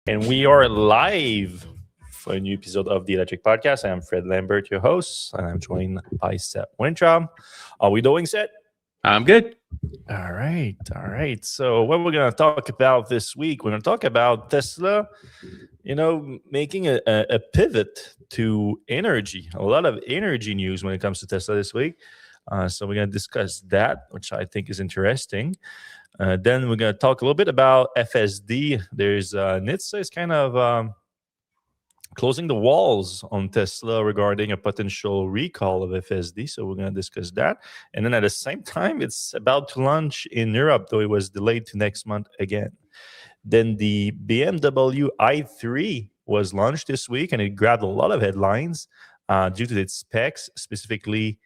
And we are live for a new episode of the Electrek podcast. I am Fred Lambert, your host, and I'm joined by Seth Wintram. How are we doing, Seth? I'm good. All right. So what we're going to talk about this week, we're going to talk about Tesla, making a pivot to energy. A lot of energy news when it comes to Tesla this week. So we're going to discuss that, which I think is interesting. Then we're going to talk a little bit about FSD. There's NHTSA is kind of closing the walls on Tesla regarding a potential recall of FSD. So we're going to discuss that. And then at the same time, it's about to launch in Europe, though it was delayed to next month again. Then the BMW i3 was launched this week, and it grabbed a lot of headlines due to its specs, specifically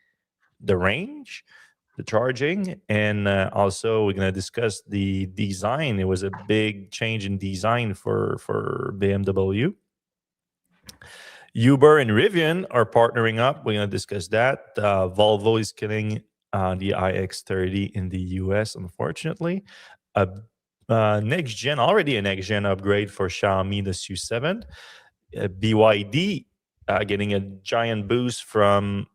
the range, the charging, and also we're going to discuss the design. It was a big change in design for BMW. Uber and Rivian are partnering up. We're going to discuss that. Volvo is killing the EX30 in the US, unfortunately. Already a next-gen upgrade for Xiaomi SU7. BYD getting a giant boost from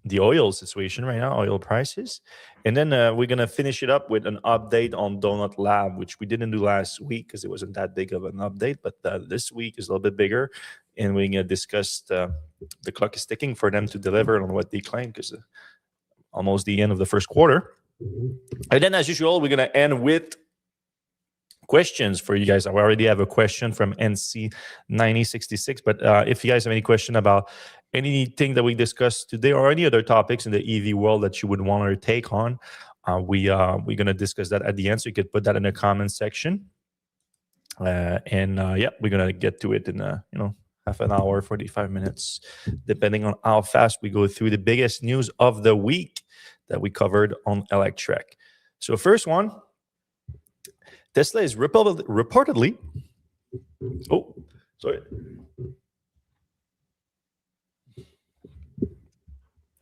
the oil situation right now, oil prices. And then we're going to finish it up with an update on Donut Lab, which we didn't do last week because it wasn't that big of an update. But this week is a little bit bigger. And we're going to discuss the clock is ticking for them to deliver on what they claim because almost the end of the first quarter. And then, as usual, we're going to end with questions for you guys. I already have a question from NC9066. But if you guys have any question about anything that we discussed today or any other topics in the EV world that you would want to take on, we're going to discuss that at the end. So you could put that in the comment section. We're going to get to it in half an hour, 45 minutes, depending on how fast we go through the biggest news of the week that we covered on Electrek. So first one, Tesla is reportedly. Oh, sorry.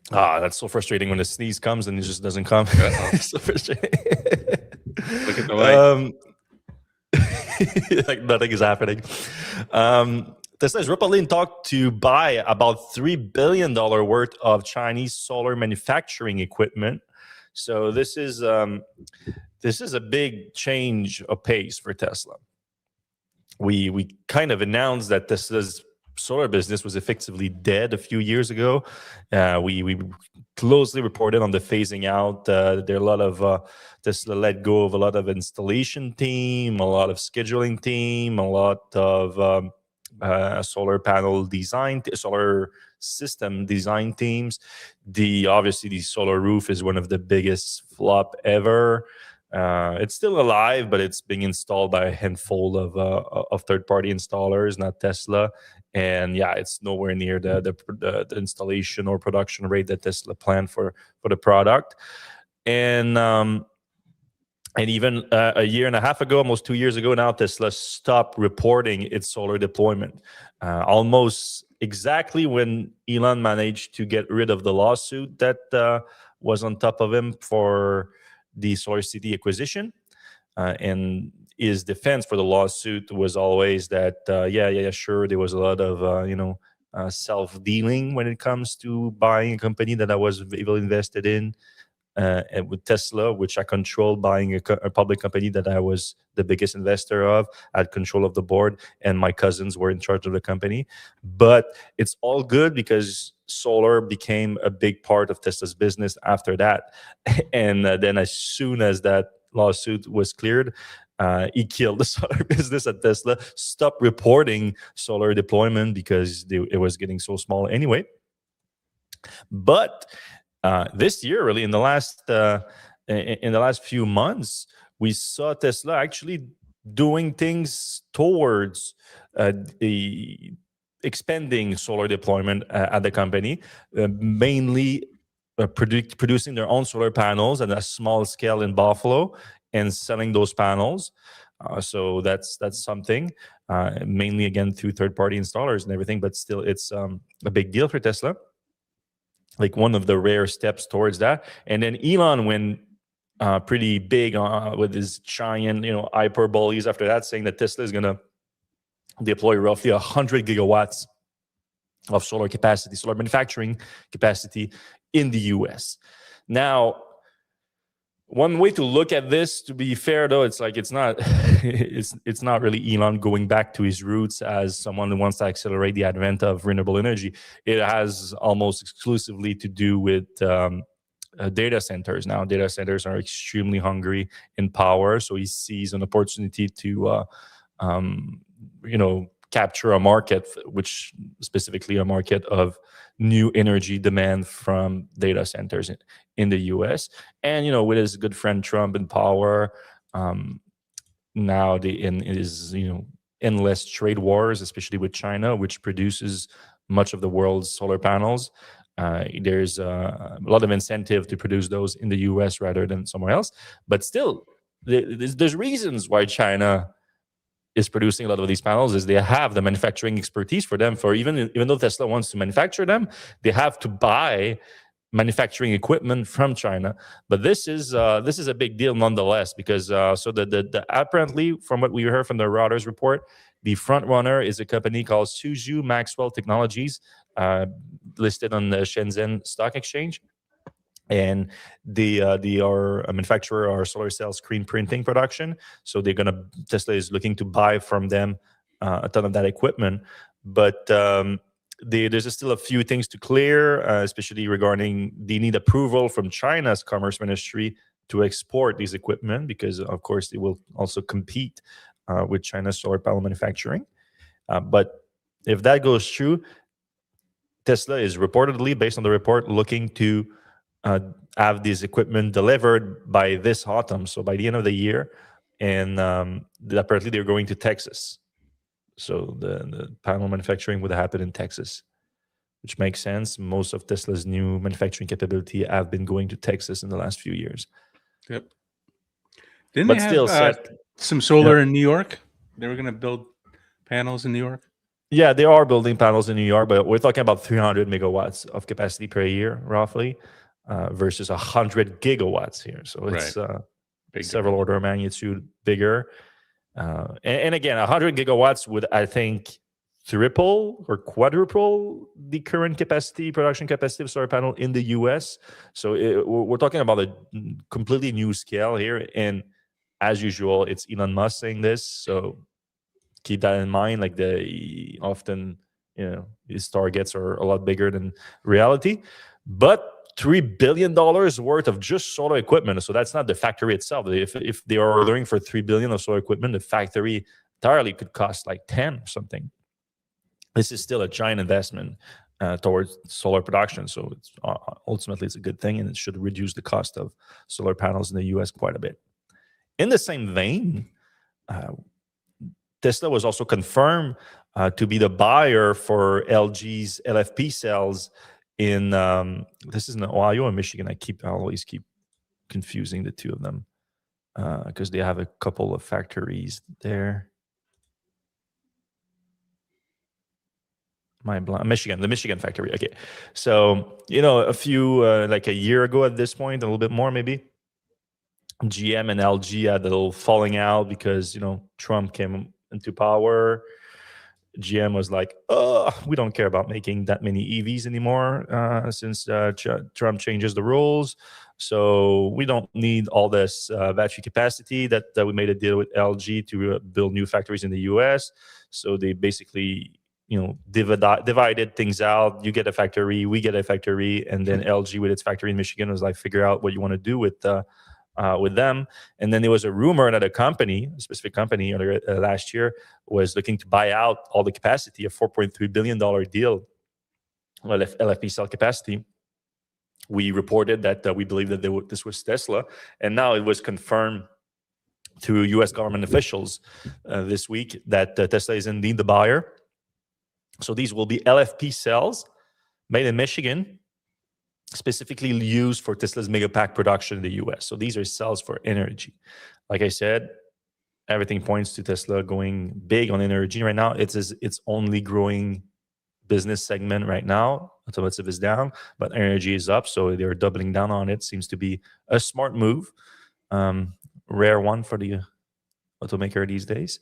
That's so frustrating when the sneeze comes and it just doesn't come. It's so frustrating. Look at the light. Like nothing is happening. Tesla is reportedly in talk to buy about $3 billion worth of Chinese solar manufacturing equipment. So this is a big change of pace for Tesla. We kind of announced that Tesla's solar business was effectively dead a few years ago. We closely reported on the phasing out. There are a lot of Tesla let go of a lot of installation team, a lot of scheduling team, a lot of solar panel design, solar system design teams. Obviously the solar roof is one of the biggest flop ever. It's still alive, but it's being installed by a handful of third-party installers, not Tesla. And yeah, it's nowhere near the installation or production rate that Tesla planned for the product. And even a year and a half ago, almost 2 years ago now, Tesla stopped reporting its solar deployment. Almost exactly when Elon managed to get rid of the lawsuit that was on top of him for the SolarCity acquisition. And his defense for the lawsuit was always that, sure, there was a lot of, self-dealing when it comes to buying a company that I was heavily invested in. And with Tesla, which I controlled, buying a public company that I was the biggest investor of, I had control of the board, and my cousins were in charge of the company. But it's all good because solar became a big part of Tesla's business after that. And then as soon as that lawsuit was cleared, he killed the solar business at Tesla, stopped reporting solar deployment because it was getting so small anyway. But this year, really, in the last few months, we saw Tesla actually doing things towards the expanding solar deployment at the company, mainly producing their own solar panels at a small scale in Buffalo and selling those panels. So that's something, mainly again through third-party installers and everything, but still it's a big deal for Tesla. Like one of the rare steps towards that. And then Elon went pretty big with his giant, hyperboles after that, saying that Tesla is going to deploy roughly 100 gigawatts of solar capacity, solar manufacturing capacity in the US. Now, one way to look at this, to be fair though, it's not it's not really Elon going back to his roots as someone who wants to accelerate the advent of renewable energy. It has almost exclusively to do with data centers. Now, data centers are extremely hungry in power, so he sees an opportunity to capture a market, which specifically a market of new energy demand from data centers in the US. And with his good friend Trump in power, now in his endless trade wars, especially with China, which produces much of the world's solar panels. There's a lot of incentive to produce those in the US rather than somewhere else. But still, there's reasons why China is producing a lot of these panels is they have the manufacturing expertise for them. For even though Tesla wants to manufacture them, they have to buy manufacturing equipment from China. But this is a big deal nonetheless, because apparently, from what we heard from the Reuters report, the front runner is a company called Suzhou Maxwell Technologies, listed on the Shenzhen Stock Exchange. And they are a manufacturer of solar cell screen printing production. So Tesla is looking to buy from them a ton of that equipment. But there's still a few things to clear, especially regarding they need approval from China's Commerce Ministry to export these equipment, because of course they will also compete with China's solar panel manufacturing. But if that goes through, Tesla is reportedly, based on the report, looking to have this equipment delivered by this autumn, so by the end of the year. And apparently they're going to Texas. So the panel manufacturing would happen in Texas, which makes sense. Most of Tesla's new manufacturing capability have been going to Texas in the last few years. Yep. Didn't they have some solar in New York? They were going to build panels in New York? Yeah, they are building panels in New York, but we're talking about 300 megawatts of capacity per year, roughly. Versus 100 gigawatts here. So it's several order of magnitude bigger. And again, 100 gigawatts would, I think, triple or quadruple the current production capacity of solar panel in the US. So we're talking about a completely new scale here. And as usual, it's Elon Musk saying this. So keep that in mind. Like often, his targets are a lot bigger than reality. But $3 billion worth of just solar equipment. So that's not the factory itself. If they are ordering for $3 billion of solar equipment, the factory entirely could cost like 10 or something. This is still a giant investment towards solar production. So ultimately, it's a good thing, and it should reduce the cost of solar panels in the US quite a bit. In the same vein, Tesla was also confirmed to be the buyer for LG's LFP cells in this is in Ohio and Michigan. I always keep confusing the two of them because they have a couple of factories there. Michigan, the Michigan factory. Okay, so a few like a year ago at this point, a little bit more maybe, GM and LG had a little falling out because Trump came into power. GM was like, we don't care about making that many EVs anymore since Trump changes the rules. So we don't need all this battery capacity that we made a deal with LG to build new factories in the US. So they basically, divided things out. You get a factory, we get a factory. And then LG with its factory in Michigan was like, figure out what you want to do with them. And then there was a rumor that a specific company last year was looking to buy out all the capacity, a $4.3 billion deal, LFP cell capacity. We reported that we believe that this was Tesla. And now it was confirmed through U.S. government officials this week that Tesla is indeed the buyer. So these will be LFP cells made in Michigan, specifically used for Tesla's Megapack production in the US. So these are cells for energy. Like I said, everything points to Tesla going big on energy right now. It's its only growing business segment right now. Automotive is down, but energy is up. So they're doubling down on it. Seems to be a smart move. Rare one for the automaker these days.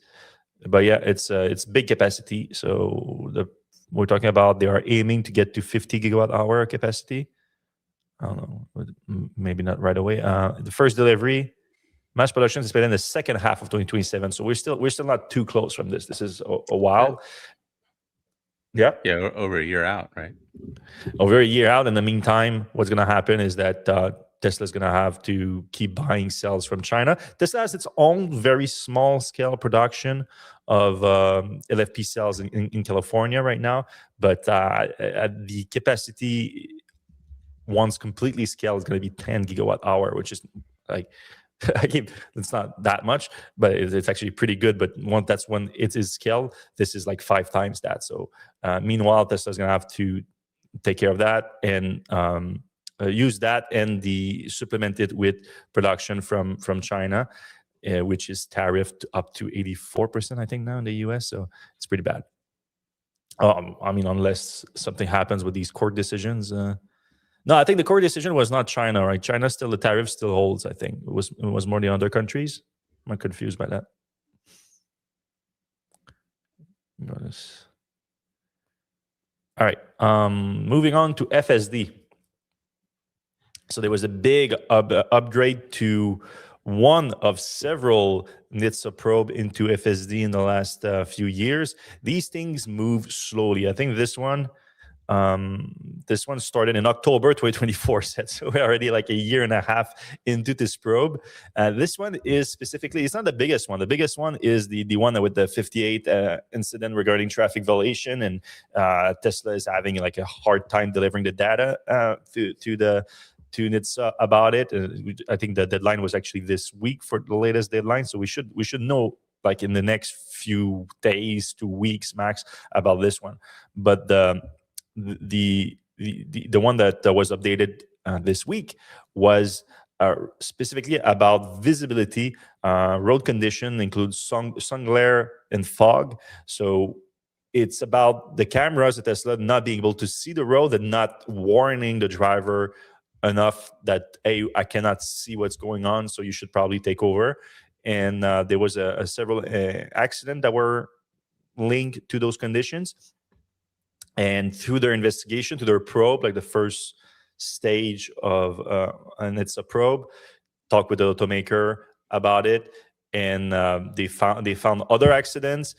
But yeah, it's big capacity. So we're talking about they are aiming to get to 50 gigawatt hour capacity. I don't know, maybe not right away. The first delivery, mass production is in the second half of 2027. So we're still not too close from this. This is a while. Yeah, over a year out, right? Over a year out. In the meantime, what's going to happen is that Tesla's going to have to keep buying cells from China. Tesla has its own very small scale production of LFP cells in California right now, but the capacity, once completely scaled, is going to be 10 gigawatt hour, which is like, it's not that much, but it's actually pretty good. But that's when it is scaled. This is like 5 times that. So meanwhile, Tesla's going to have to take care of that and use that and supplement it with production from China, which is tariffed up to 84%, I think, now in the US. So it's pretty bad. I mean, unless something happens with these court decisions. No, I think the court decision was not China, right? China still, the tariff still holds, I think. It was more the other countries. I'm confused by that. Notice. All right. Moving on to FSD. So there was a big upgrade to one of several NHTSA probe into FSD in the last few years. These things move slowly. I think this one started in October 2024, so we're already like a year and a half into this probe. This one is specifically, it's not the biggest one. The biggest one is the one with the 58 incident regarding traffic violation, and Tesla is having like a hard time delivering the data to NHTSA about it. I think the deadline was actually this week for the latest deadline, so we should know like in the next few days to weeks max about this one. But the one that was updated this week was specifically about visibility. Road condition includes sun glare and fog. So it's about the cameras at Tesla not being able to see the road and not warning the driver enough that, hey, I cannot see what's going on, so you should probably take over. And there was several accidents that were linked to those conditions. And through their investigation, to their probe, like the first stage of, and it's a probe, talk with the automaker about it, and they found other accidents.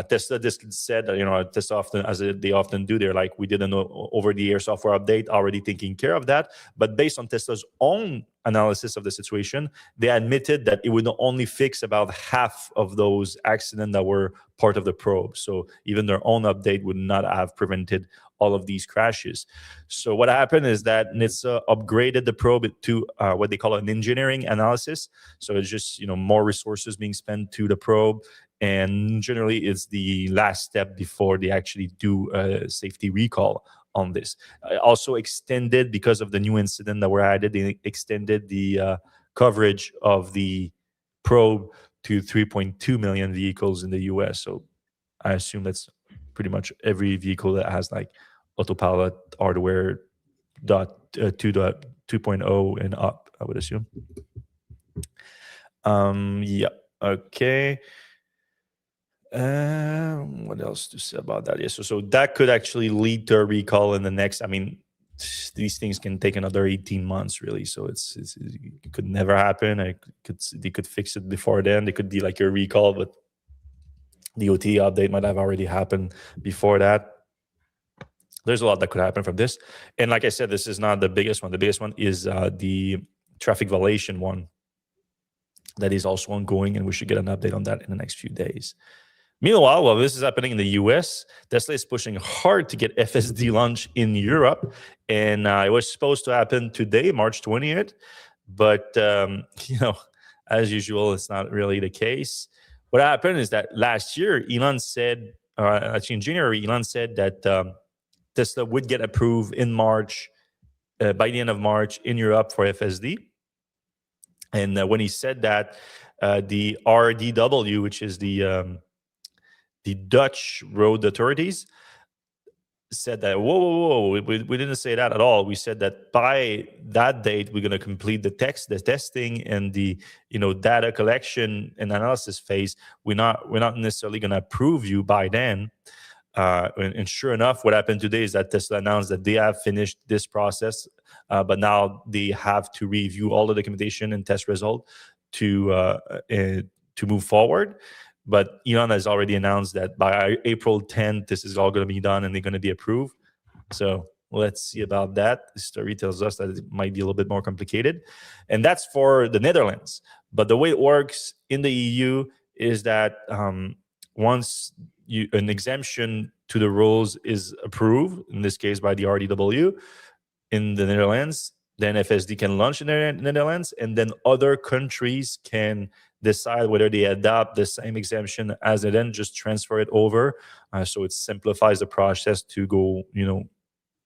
Tesla just said, Tesla often, as they often do, they're like, we did an over-the-air software update, already taking care of that. But based on Tesla's own analysis of the situation, they admitted that it would only fix about half of those accidents that were part of the probe. So even their own update would not have prevented all of these crashes. So what happened is that NHTSA upgraded the probe to what they call an engineering analysis. So it's just more resources being spent to the probe, and generally it's the last step before they actually do a safety recall on this. Also extended, because of the new incident that were added, they extended the coverage of the probe to 3.2 million vehicles in the US. So I assume that's pretty much every vehicle that has like autopilot hardware 2.0 and up, I would assume. Yeah. Okay. What else to say about that? Yeah, so that could actually lead to a recall in the next, I mean, these things can take another 18 months, really. So it could never happen. They could fix it before then. They could be like a recall, but the OT update might have already happened before that. There's a lot that could happen from this. And like I said, this is not the biggest one. The biggest one is the traffic violation one that is also ongoing, and we should get an update on that in the next few days. Meanwhile, while this is happening in the US, Tesla is pushing hard to get FSD launch in Europe. And it was supposed to happen today, March 20th. But, as usual, it's not really the case. What happened is that last year, Elon said, actually in January, Elon said that Tesla would get approved in March, by the end of March in Europe for FSD. And when he said that, the RDW, which is the Dutch road authorities, said that, whoa, we didn't say that at all. We said that by that date, we're going to complete the testing and the data collection and analysis phase. We're not necessarily going to approve you by then. And sure enough, what happened today is that Tesla announced that they have finished this process, but now they have to review all the documentation and test result to move forward. But Elon has already announced that by April 10th, this is all going to be done and they're going to be approved. So let's see about that. The story tells us that it might be a little bit more complicated. And that's for the Netherlands. But the way it works in the EU is that once an exemption to the rules is approved, in this case by the RDW in the Netherlands, then FSD can launch in the Netherlands, and then other countries can decide whether they adopt the same exemption as and then just transfer it over. So it simplifies the process to go,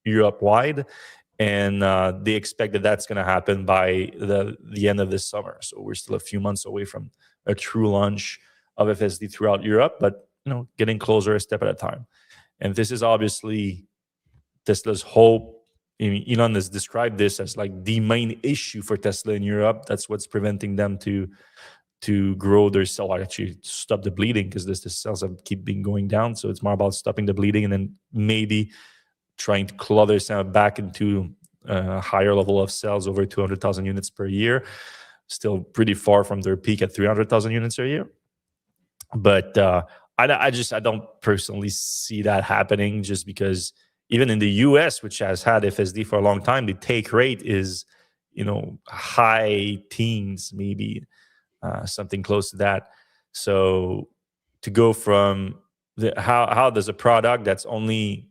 Europe-wide. And they expect that that's going to happen by the end of this summer. So we're still a few months away from a true launch of FSD throughout Europe, but getting closer a step at a time. And this is obviously Tesla's hope. Elon has described this as like the main issue for Tesla in Europe. That's what's preventing them to grow their cell, actually stop the bleeding, because the cells have keep being going down. So it's more about stopping the bleeding and then maybe trying to claw their cell back into a higher level of cells over 200,000 units per year. Still pretty far from their peak at 300,000 units a year. But I don't personally see that happening, just because even in the US, which has had FSD for a long time, the take rate is, high teens, maybe something close to that. So to go from how does a product that's only,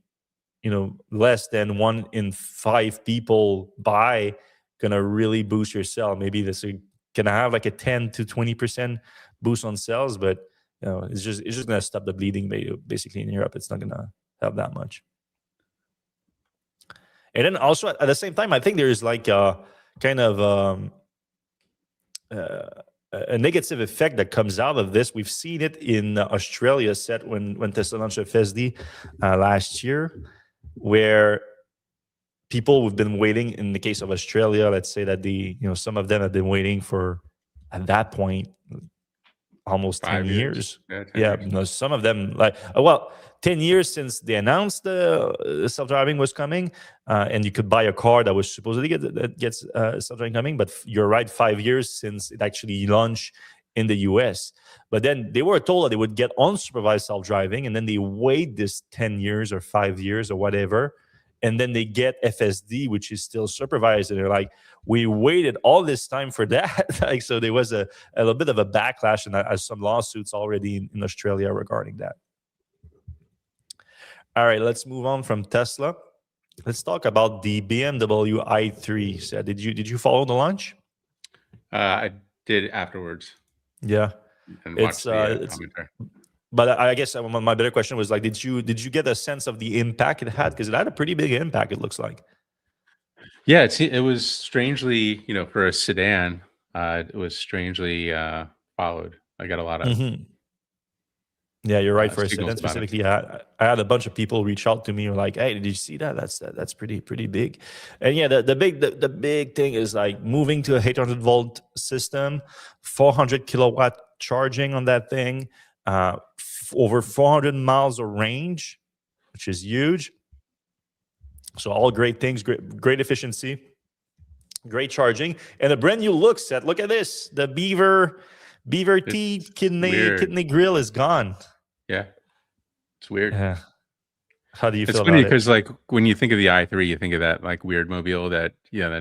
less than 1 in 5 people buy gonna really boost your sale? Maybe this is gonna have like a 10 to 20% boost on sales, but it's just going to stop the bleeding basically in Europe. It's not going to help that much. And then also at the same time, I think there's like a kind of a negative effect that comes out of this. We've seen it in Australia set when Tesla launched FSD last year, where people who've been waiting, in the case of Australia, let's say that some of them have been waiting for, at that point, almost 10 years. Yeah, 10 years. Some of them 10 years since they announced the self-driving was coming, and you could buy a car that was supposedly gets self-driving coming. But you're right, 5 years since it actually launched in the US. But then they were told that they would get unsupervised self-driving, and then they wait this 10 years or 5 years or whatever, and then they get FSD, which is still supervised, and they're like, we waited all this time for that. So there was a little bit of a backlash, and some lawsuits already in Australia regarding that. All right, let's move on from Tesla. Let's talk about the BMW i3. So did you follow the launch? I did afterwards. Yeah, and watched the commentary. But I guess my better question was like, did you get a sense of the impact it had? Because it had a pretty big impact, it looks like. Yeah, it was strangely, for a sedan, it was strangely followed. I got a lot of. Yeah, you're right. For a sedan specifically, I had a bunch of people reach out to me, were like, "Hey, did you see that? That's pretty big." And yeah, the big thing is like moving to a 800-volt system, 400 kilowatt charging on that thing. Over 400 miles of range, which is huge. So all great things, great efficiency, great charging, and a brand new look set. Look at this. The beaver teeth kidney grill is gone. Yeah, it's weird. Yeah. How do you feel about it? It's funny because like when you think of the i3, you think of that like weird mobile, that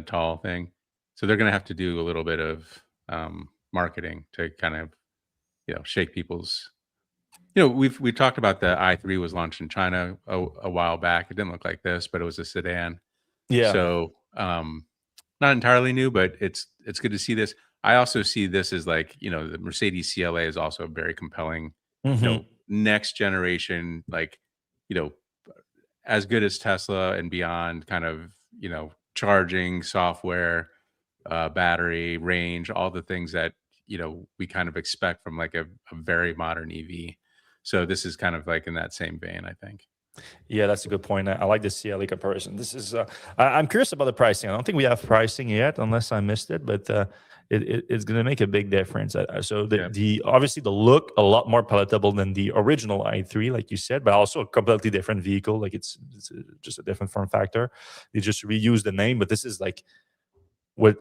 tall thing. So they're gonna have to do a little bit of marketing to kind of shake people's. We talked about the i3 was launched in China a while back. It didn't look like this, but it was a sedan. Yeah. So not entirely new, but it's good to see this. I also see this as like, the Mercedes CLA is also a very compelling, next generation, like, as good as Tesla and beyond, kind of, charging, software, battery, range, all the things that, we kind of expect from like a very modern EV. So this is kind of like in that same vein, I think. Yeah, that's a good point. I like the CLA comparison. This is I'm curious about the pricing. I don't think we have pricing yet, unless I missed it, but it's going to make a big difference. So the obviously the look a lot more palatable than the original i3, like you said, but also a completely different vehicle. Like it's just a different form factor. They just reuse the name, but this is like what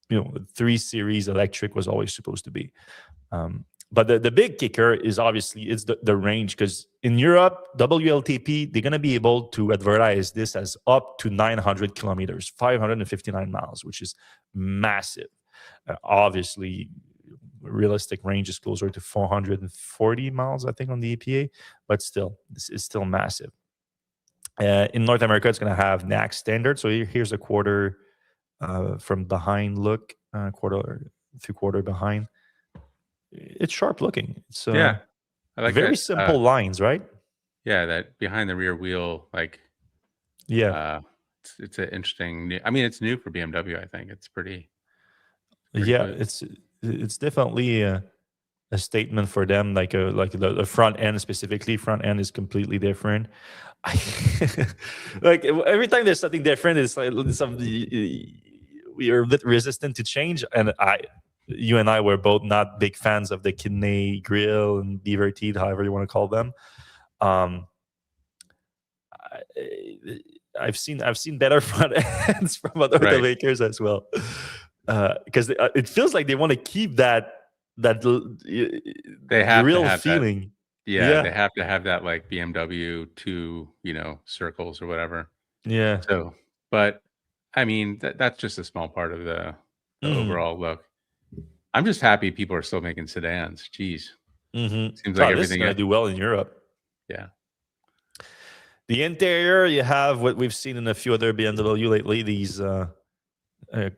3 Series electric was always supposed to be. But the big kicker is obviously it's the range, because in Europe, WLTP, they're going to be able to advertise this as up to 900 kilometers, 559 miles, which is massive. Obviously, realistic range is closer to 440 miles, I think, on the EPA, but still, this is still massive. In North America, it's going to have NAC standard. So here's a quarter from behind look, quarter through quarter behind. It's sharp looking. It's I like very that, simple lines, right? Yeah, that behind the rear wheel, like, it's an interesting. I mean, it's new for BMW. I think it's pretty yeah, good. it's definitely a statement for them. Like the front end specifically, front end is completely different. Like every time there's something different, it's like we are a bit resistant to change, and you and I were both not big fans of the kidney grill and beaver teeth, however you want to call them. I've seen better front ends from other automakers as well, because it feels like they want to keep that they have real to have feeling. That. Yeah, they have to have that, like BMW 2, circles or whatever. Yeah. So, but I mean, that's just a small part of the overall look. I'm just happy people are still making sedans. Jeez. Seems like everything is going to do well in Europe. Yeah. The interior, you have what we've seen in a few other BMW lately, these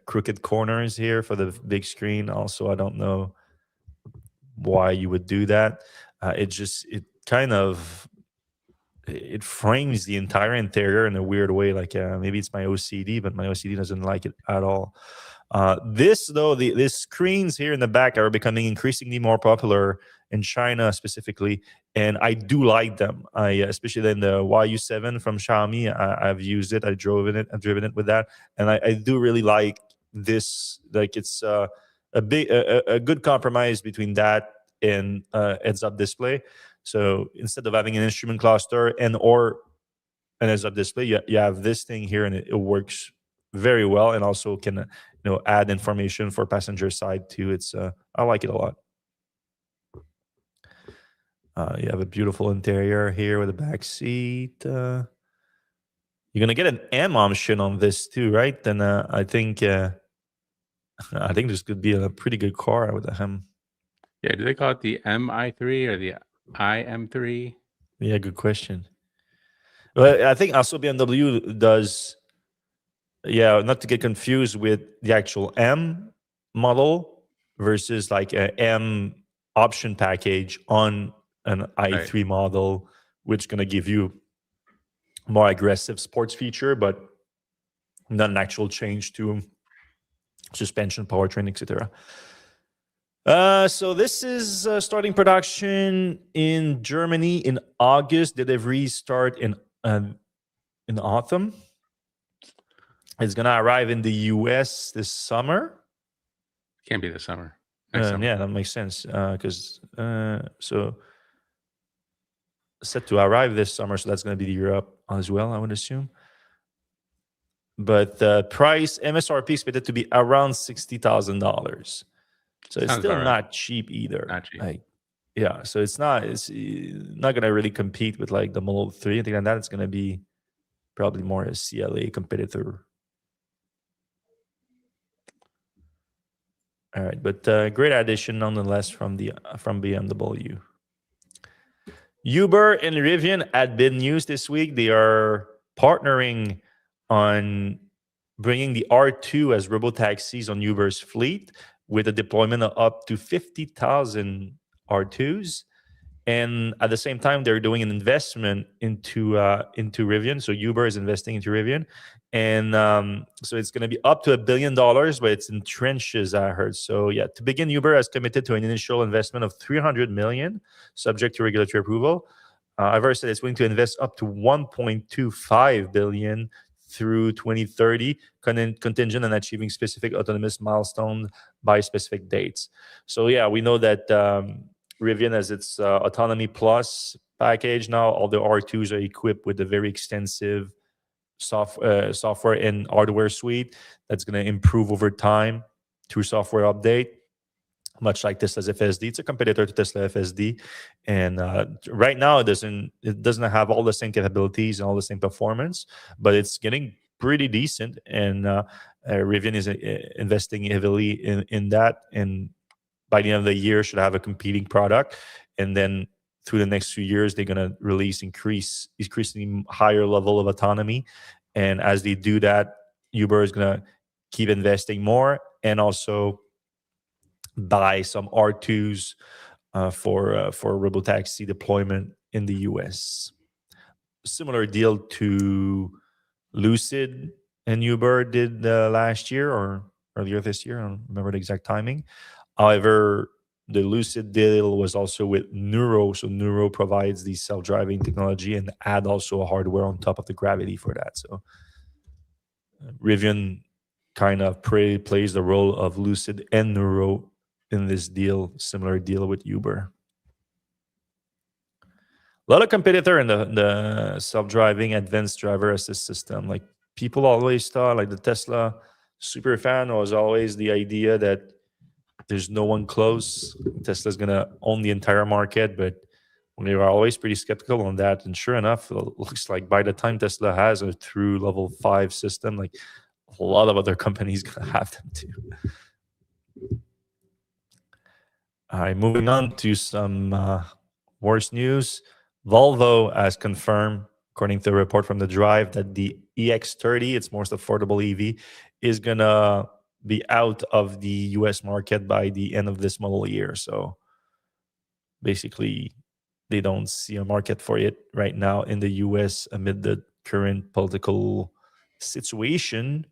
crooked corners here for the big screen. Also, I don't know why you would do that. It frames the entire interior in a weird way. Like maybe it's my OCD, but my OCD doesn't like it at all. These screens here in the back are becoming increasingly more popular in China specifically, and I do like them. Especially in the YU7 from Xiaomi, I've used it. I've driven it with that, and I do really like this. Like it's a good compromise between that and heads-up display. So instead of having an instrument cluster or an heads-up display, you have this thing here, and it works very well, and also can add information for passenger side too. It's I like it a lot. You have a beautiful interior here with a back seat. You're gonna get an M option on this too, right? Then I think this could be a pretty good car with a M. Yeah, do they call it the MI3 or the IM3? Yeah, good question. Well, I think also BMW does. Yeah, not to get confused with the actual M model versus like a M option package on an i3 model, which is going to give you more aggressive sports feature, but not an actual change to suspension, powertrain, etc. So this is starting production in Germany in August. Deliveries start in autumn. It's going to arrive in the US this summer. Can't be this summer. Next summer. Yeah, that makes sense. Because so set to arrive this summer, so that's going to be Europe as well, I would assume. But the price, MSRP, expected to be around $60,000. So it's still not cheap either. Not cheap. Yeah, so it's not going to really compete with like the Model 3 and things like that. It's going to be probably more a CLA competitor. All right, but great addition nonetheless from BMW. Uber and Rivian had been news this week. They are partnering on bringing the R2 as robotaxis on Uber's fleet with a deployment of up to 50,000 R2s. And at the same time, they're doing an investment into Rivian. So Uber is investing into Rivian. And so it's going to be up to $1 billion, but it's in trenches, I heard. So yeah, to begin, Uber has committed to an initial investment of $300 million, subject to regulatory approval. Verge said it's willing to invest up to 1.25 billion through 2030, contingent on achieving specific autonomous milestones by specific dates. So yeah, we know that Rivian has its Autonomy Plus package now. All the R2s are equipped with a very extensive software and hardware suite that's going to improve over time through software update, much like Tesla's FSD. It's a competitor to Tesla FSD, and right now it doesn't have all the same capabilities and all the same performance, but it's getting pretty decent. And Rivian is investing heavily in that, and by the end of the year should have a competing product. And then through the next few years, they're going to release increasingly higher level of autonomy. And as they do that, Uber is going to keep investing more and also buy some R2s for robotaxi deployment in the US. Similar deal to Lucid and Uber did last year or earlier this year. I don't remember the exact timing. However, the Lucid deal was also with Nuro. So Nuro provides the self-driving technology and add also a hardware on top of the Gravity for that. So Rivian kind of plays the role of Lucid and Nuro in this deal, similar deal with Uber. A lot of competitor in the self-driving advanced driver assist system. Like people always thought, like the Tesla super fan was always the idea that there's no one close. Tesla's gonna own the entire market, but we were always pretty skeptical on that. And sure enough, it looks like by the time Tesla has a true level 5 system, like a lot of other companies gonna have them too. All right, moving on to some worse news. Volvo has confirmed, according to a report from The Drive, that the EX30, its most affordable EV, is going to be out of the US market by the end of this model year. So basically, they don't see a market for it right now in the US amid the current political situation,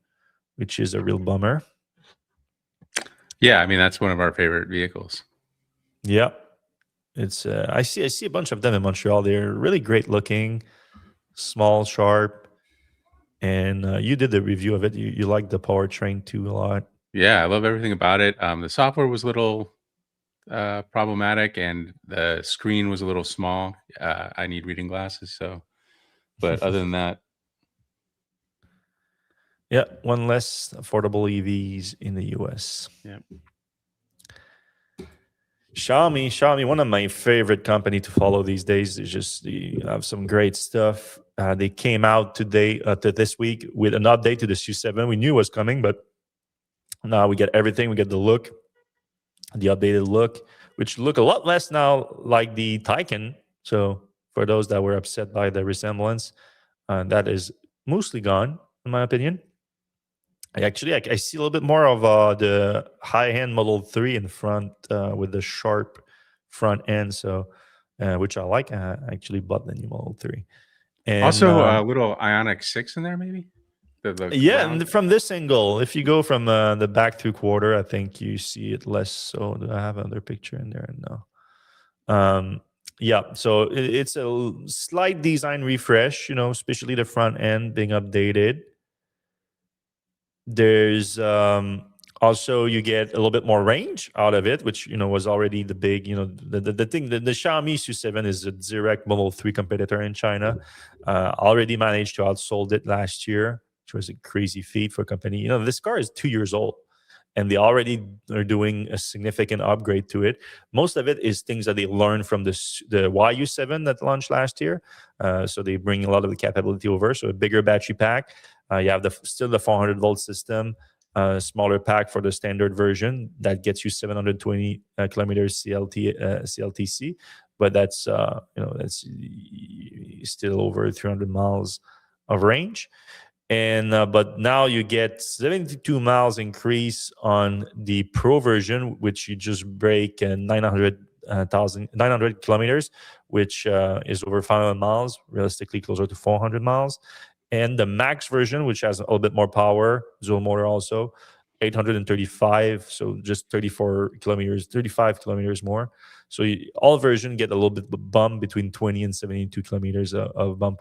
which is a real bummer. Yeah, I mean, that's one of our favorite vehicles. Yeah. It's I see a bunch of them in Montreal. They're really great looking, small, sharp, and you did the review of it. You like the powertrain too a lot. Yeah, I love everything about it. The software was a little problematic, and the screen was a little small. I need reading glasses, so. But other than that, yeah, one less affordable EVs in the US. Yeah. Xiaomi, one of my favorite company to follow these days. Is just they have some great stuff. They came out this week with an update to the SU7. We knew it was coming, but now we get everything. We get the look, the updated look, which look a lot less now like the Taycan. So for those that were upset by the resemblance, that is mostly gone, in my opinion. I see a little bit more of the high-end Model 3 in front with the sharp front end, so which I like. I actually bought the new Model 3. And, also a little Ioniq 6 in there, maybe? Yeah, and from this angle, if you go from the back 3/4, I think you see it less. So do I have another picture in there? No. Yeah, so it's a slight design refresh, especially the front end being updated. There's also you get a little bit more range out of it, which was already the big the thing. The Xiaomi SU7 is a direct Model 3 competitor in China. Already managed to outsold it last year, which was a crazy feat for a company. This car is 2 years old, and they already are doing a significant upgrade to it. Most of it is things that they learned from the YU7 that launched last year. So they bring a lot of the capability over. So a bigger battery pack. You have still the 400-volt system, smaller pack for the standard version that gets you 720 kilometers CLTC, but that's still over 300 miles of range. And but now you get 72 miles increase on the Pro version, which you just break 900 kilometers, which is over 500 miles, realistically closer to 400 miles. And the Max version, which has a little bit more power, dual motor also, 835, so just 35 kilometers more. So all version get a little bit bump between 20 and 72 kilometers of bump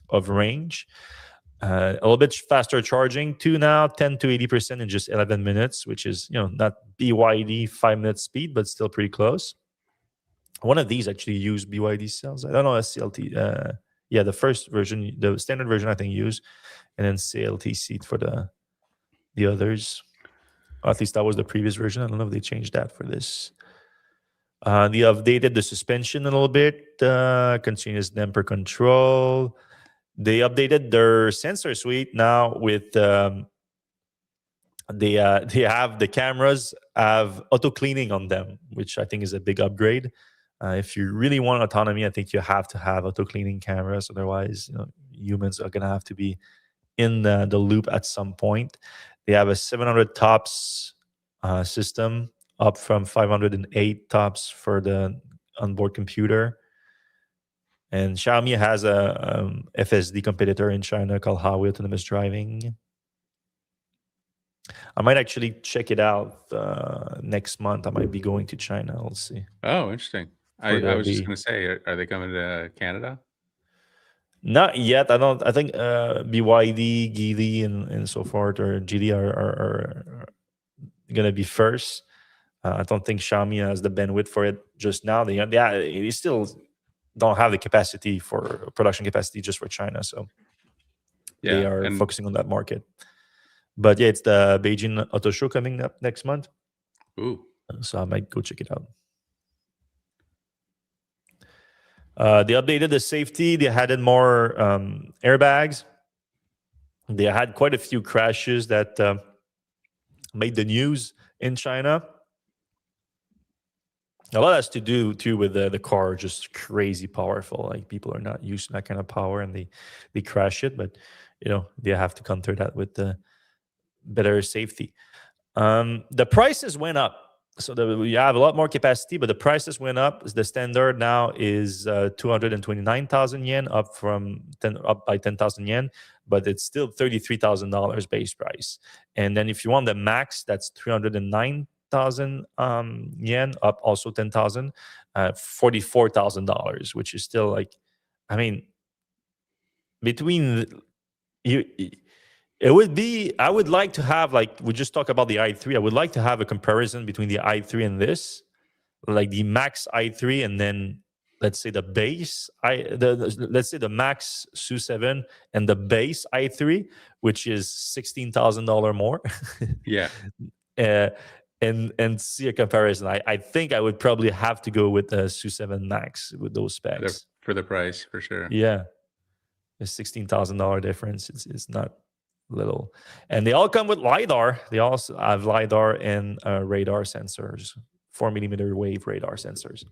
of range. A little bit faster charging too now, 10 to 80% in just 11 minutes, which is not BYD 5-minute speed, but still pretty close. One of these actually used BYD cells. I don't know SCLT. Yeah, the first version, the standard version, I think used, and then CLTC for the others. At least that was the previous version. I don't know if they changed that for this. They updated the suspension a little bit, continuous damper control. They updated their sensor suite now with they have the cameras have auto cleaning on them, which I think is a big upgrade. If you really want autonomy, I think you have to have auto cleaning cameras. Otherwise, humans are gonna have to be in the loop at some point. They have a 700 tops system, up from 508 tops for the onboard computer. And Xiaomi has a FSD competitor in China called Huawei Autonomous Driving. I might actually check it out next month. I might be going to China. We'll see. Oh, interesting. I was just going to say, are they coming to Canada? Not yet. I don't. I think BYD, Geely, and so forth, or GD are going to be first. I don't think Xiaomi has the bandwidth for it just now. They still don't have the capacity for production capacity just for China. So they are focusing on that market. But yeah, it's the Beijing Auto Show coming up next month. Ooh. So I might go check it out. They updated the safety. They added more airbags. They had quite a few crashes that made the news in China. A lot has to do too with the car, just crazy powerful. Like people are not used to that kind of power, and they crash it. But they have to counter that with the better safety. The prices went up. So you have a lot more capacity, but the prices went up. The standard now is 229,000 yen, up by 10,000 yen, but it's still $33,000 base price. And then if you want the max, that's 309,000 yen, up also 10,000, $44,000, which is still like, I mean, between you. It would be, I would like to have, like, we just talked about the i3. I would like to have a comparison between the i3 and this, like the max i3 and then let's say the base, let's say the max SU7 and the base i3, which is $16,000 more. Yeah. And see a comparison. I think I would probably have to go with the SU7 Max with those specs. For the price, for sure. Yeah. A $16,000 difference. It's not little. And they all come with LiDAR. They also have LiDAR and radar sensors, 4mm wave radar sensors.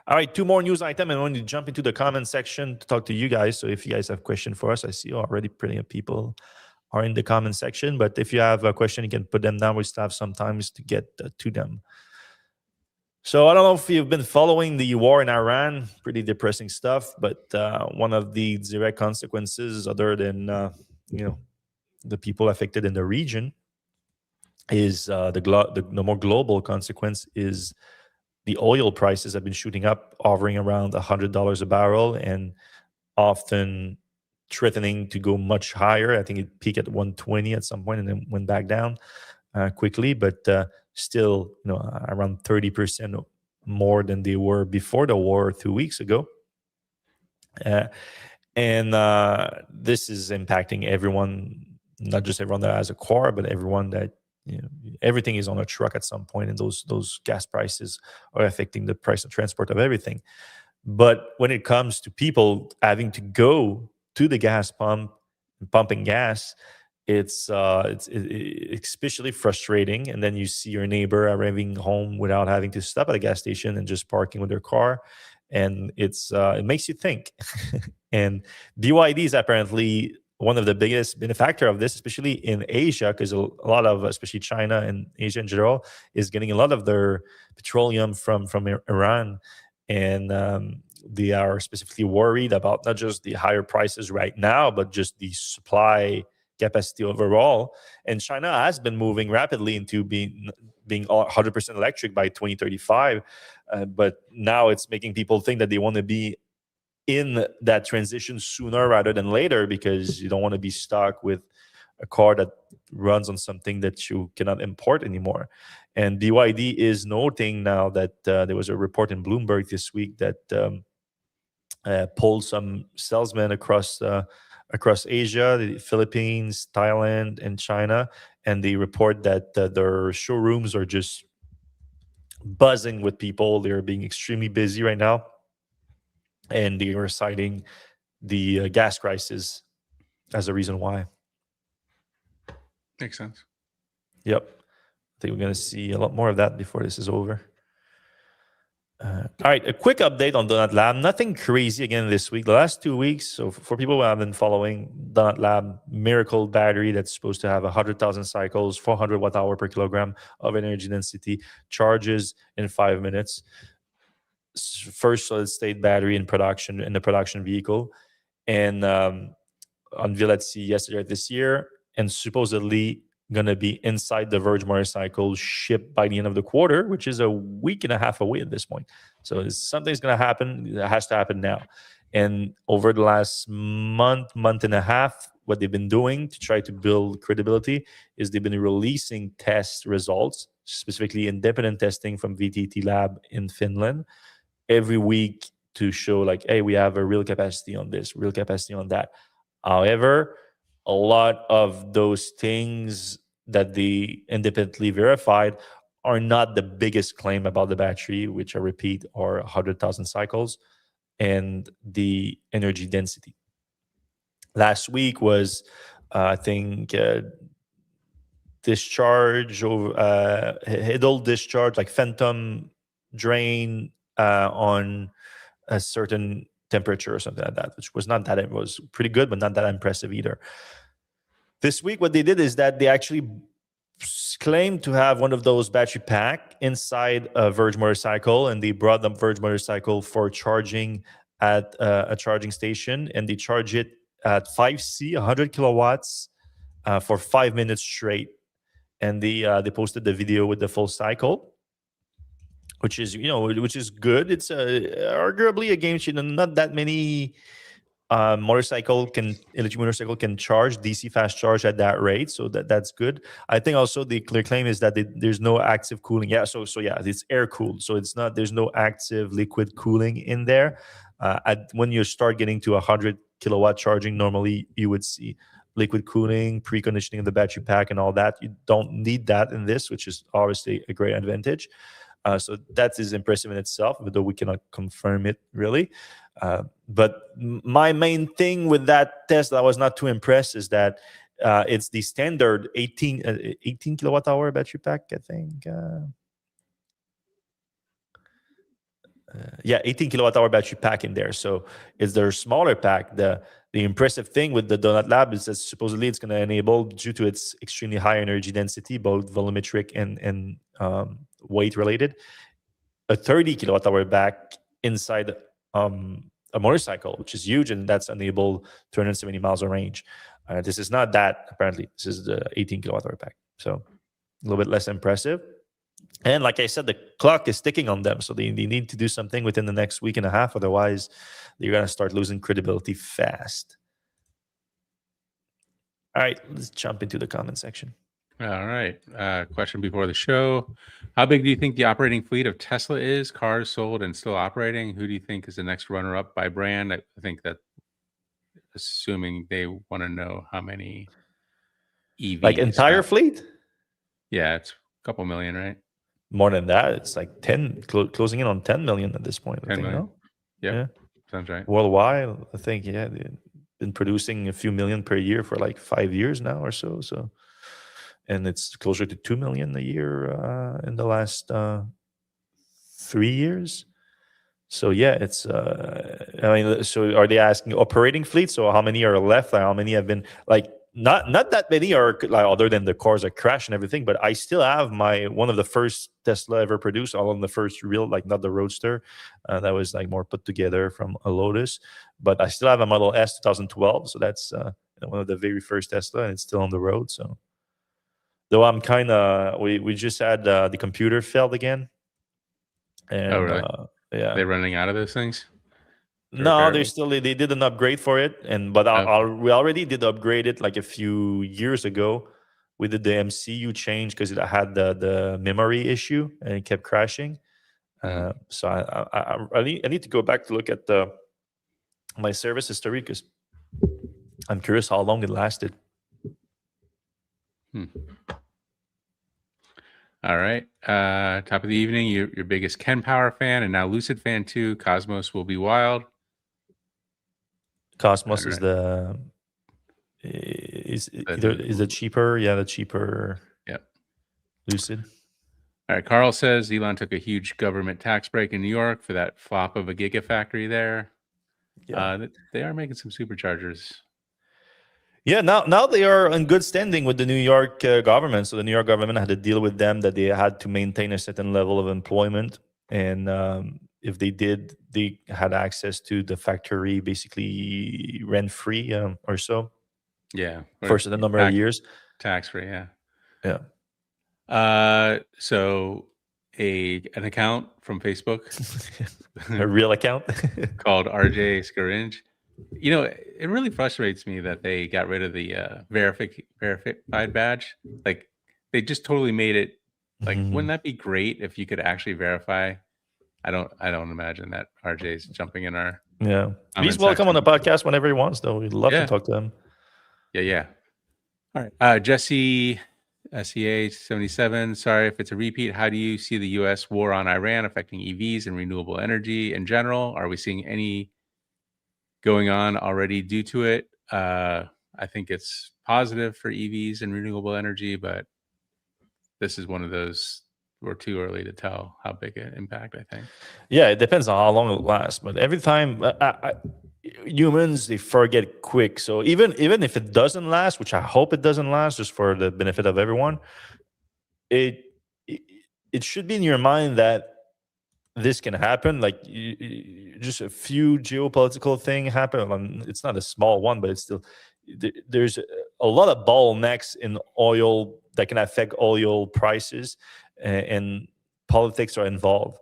All right, 2 more news items. I'm going to jump into the comment section to talk to you guys. So if you guys have questions for us, I see already plenty of people are in the comment section. But if you have a question, you can put them down. We still have some time to get to them. So I don't know if you've been following the war in Iran, pretty depressing stuff. But one of the direct consequences, other than the people affected in the region, is the more global consequence is the oil prices have been shooting up, hovering around $100 a barrel, and often threatening to go much higher. I think it peaked at 120 at some point and then went back down quickly, but still, around 30% more than they were before the war 2 weeks ago. And this is impacting everyone, not just everyone that has a car, but everyone that, everything is on a truck at some point, and those gas prices are affecting the price of transport of everything. But when it comes to people having to go to the gas pump, pumping gas, it's especially frustrating. And then you see your neighbor arriving home without having to stop at a gas station and just parking with their car, and it makes you think. And BYD is apparently one of the biggest benefactor of this, especially in Asia, because a lot of, especially China and Asia in general, is getting a lot of their petroleum from Iran. And they are specifically worried about not just the higher prices right now, but just the supply capacity overall. And China has been moving rapidly into being being 100% electric by 2035. But now it's making people think that they want to be in that transition sooner rather than later, because you don't want to be stuck with a car that runs on something that you cannot import anymore. And BYD is noting now that there was a report in Bloomberg this week that polled some salesmen across Asia, the Philippines, Thailand, and China, and they report that their showrooms are just buzzing with people. They're being extremely busy right now, and they are citing the gas crisis as a reason why. Makes sense. Yep. I think we're going to see a lot more of that before this is over. All right, a quick update on Donut Lab. Nothing crazy again this week. The last 2 weeks, so for people who have been following, Donut Lab, miracle battery that's supposed to have 100,000 cycles, 400 watt-hour per kilogram of energy density, charges in 5 minutes. First solid-state battery in production, in the production vehicle. And unveiled at CES this year, and supposedly going to be inside the Verge motorcycle, shipped by the end of the quarter, which is a week and a half away at this point. So something's going to happen. It has to happen now. And over the last month and a half, what they've been doing to try to build credibility is they've been releasing test results, specifically independent testing from VTT Lab in Finland, every week to show like, hey, we have a real capacity on this, real capacity on that. However, a lot of those things that they independently verified are not the biggest claim about the battery, which I repeat are 100,000 cycles and the energy density. Last week was, I think, discharge over idle discharge, like phantom drain on a certain temperature or something like that, which was not that, it was pretty good, but not that impressive either. This week, what they did is that they actually claimed to have one of those battery pack inside a Verge motorcycle, and they brought the Verge motorcycle for charging at a charging station, and they charge it at 5C, 100 kilowatts for 5 minutes straight. And they posted the video with the full cycle, which is good. It's arguably a game changer. Not that many electric motorcycle can charge DC fast charge at that rate, so that's good. I think also the clear claim is that there's no active cooling. Yeah, so yeah, it's air cooled, so there's no active liquid cooling in there. When you start getting to 100 kilowatt charging, normally you would see liquid cooling, preconditioning of the battery pack, and all that. You don't need that in this, which is obviously a great advantage. So that is impressive in itself, though we cannot confirm it really. But my main thing with that test that I was not too impressed is that it's the standard 18 kilowatt hour battery pack, I think. 18 kilowatt hour battery pack in there. So it's their smaller pack. The impressive thing with the Donut Lab is that supposedly it's going to enable, due to its extremely high energy density, both volumetric and weight related, a 30 kilowatt hour pack inside a motorcycle, which is huge, and that's enabled 270 miles of range. This is not that, apparently. This is the 18 kilowatt hour pack. So a little bit less impressive. And like I said, the clock is ticking on them. So they need to do something within the next week and a half. Otherwise, they're going to start losing credibility fast. All right, let's jump into the comment section. All right. Question before the show. How big do you think the operating fleet of Tesla is? Cars sold and still operating? Who do you think is the next runner-up by brand? I think that, assuming they want to know how many EVs. Like entire fleet? Yeah, it's a couple million, right? More than that. It's like 10, closing in on 10 million at this point. 10 million? No? Yeah, sounds right. Worldwide, I think, yeah, they've been producing a few million per year for like 5 years now or so. And it's closer to 2 million a year in the last 3 years. So yeah, it's so are they asking operating fleet? So how many are left? How many have been, like, not that many are, like, other than the cars that crash and everything, but I still have one of the first Tesla ever produced, all of the first real, like, not the Roadster, that was like more put together from a Lotus, but I still have a Model S 2012, so that's one of the very first Tesla, and it's still on the road. So Though I'm kind of, we just had the computer failed again, and Oh, really? yeah. They're running out of those things to No, repair it they with? still they did an upgrade for it, but Okay. we already did upgrade it like a few years ago. We did the MCU change because it had the memory issue and it kept crashing. Mhm. So I need to go back to look at my service history because I'm curious how long it lasted. Hmm. All right. Top of the evening. Your biggest Ken Power fan and now Lucid fan too. Cosmos will be wild. Cosmos All is right. the is either The- is the cheaper, the cheaper Yep. Lucid. All right. Carl says Elon took a huge government tax break in New York for that flop of a gigafactory there. Yeah. They are making some superchargers. Yeah, now they are in good standing with the New York government. So the New York government had a deal with them that they had to maintain a certain level of employment, and if they did, they had access to the factory basically rent free or so Yeah. for Or a certain number of years. tax free. Yeah. Yeah, So an account from Facebook a real account. called RJ Scaringe. You know, it really frustrates me that they got rid of the verified badge. Like, they just totally made it. Like, wouldn't Mhm. that be great if you could actually verify? I don't imagine that RJ's jumping in our Yeah, he's comment welcome on the section. podcast whenever he wants. Though we'd love to Yeah, talk to him. yeah. All right, Jesse, SEA77. Sorry if it's a repeat. How do you see the U.S. war on Iran affecting EVs and renewable energy in general? Are we seeing any going on already due to it? I think it's positive for EVs and renewable energy, but this is one of those we're too early to tell how big an impact, I think. Yeah, it depends on how long it lasts. But every time humans they forget quick. So even if it doesn't last, which I hope it doesn't last, just for the benefit of everyone, it it, it should be in your mind that this can happen. Like just a few geopolitical thing happen. It's not a small one, but it's still there's a lot of bottlenecks in oil that can affect oil prices, and politics are involved,